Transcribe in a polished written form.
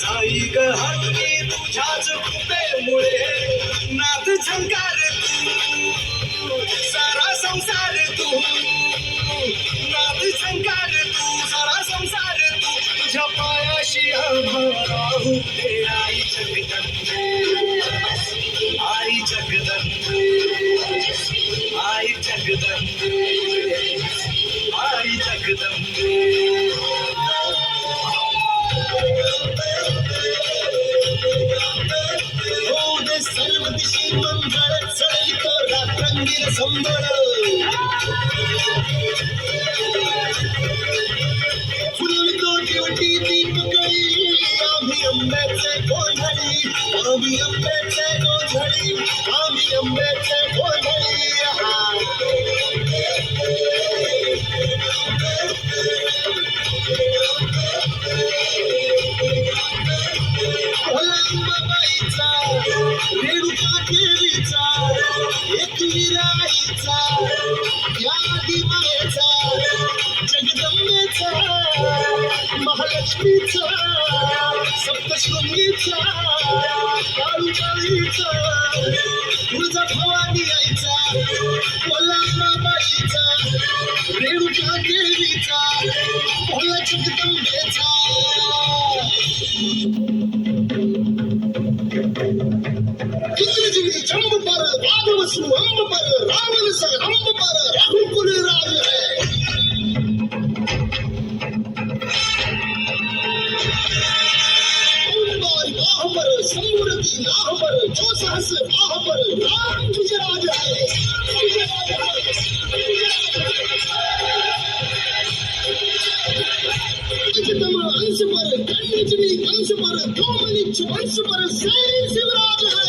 साई ग हत्ती तुझ्याच कृपेमुळे नाद झंकार तू सारा संसार तू नाद झंकार तू सारा संसार तू तुझ्या पायाशी राहू दे आई जगदंबे आई जगदंबे आई जगदंबे आई जगदंबे हो दे सर्व दिशी मंगळ चढतो रात्रंगीर संबळ फुलतो ड्युटी दीपकळी आम्ही अंब्याचे गोंधळी आम्ही अंब्याचे गोंधळी आम्ही अंब्याचे गोंधळी बाबाईचा रेणुका देवीचा एकविराईचा या दिवाळीचा जगदंबेचा महालक्ष्मीचा सप्तशृंगीचा काळूबाईचा तुळजा भवानी आईचा कोल्हाबाईचा रेणुका देवीचा भोला जगदंबेचा इंद्रजिनी जंब पर राघवसु अंब पर रावण स अंब पर रघुकुल राज है बाह पर समूरति नाह पर जो सहस बाह पर राम तुझे राज है तम अंश पर कन्यजनी अंश पर दोमनिच वंश पर सैन शिवराज है